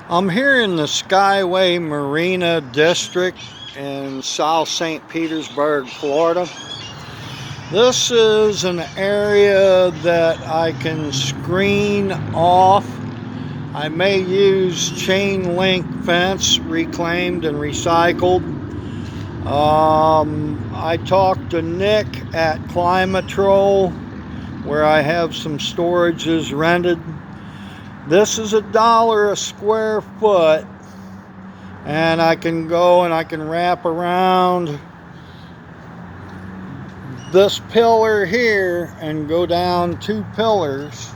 I'm here in the Skyway Marina District in South St. Petersburg, Florida. This is an area that I can screen off. I may use chain link fence, reclaimed and recycled. I talked to Nick at Climatrol, where I have some storages rented. This is $1 a square foot, and I can go and I can wrap around this pillar here and go down 2 pillars,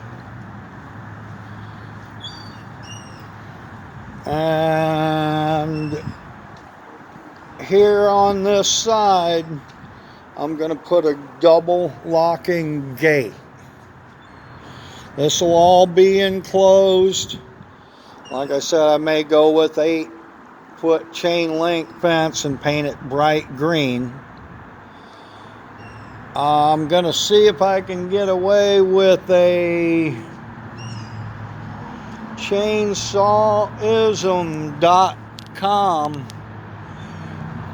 and here on this side I'm going to put a double locking gate. This will all be enclosed. Like I said, I may go with 8-foot chain link fence and paint it bright green. I'm going to see if I can get away with a Chainsawism.com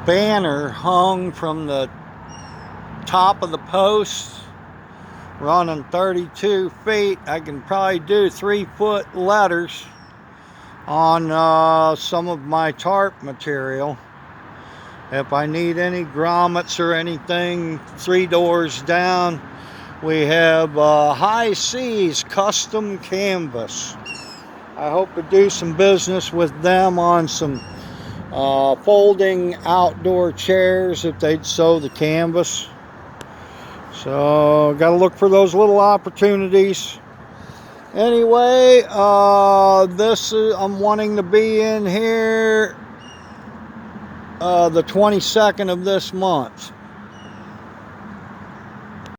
banner hung from the top of the post, running 32 feet. I can probably do 3-foot letters on some of my tarp material. If I need any grommets or anything, 3 doors down, we have High Seas Custom Canvas. I hope to do some business with them on some folding outdoor chairs if they'd sew the canvas. So got to look for those little opportunities. Anyway, I'm wanting to be in here the 22nd of this month.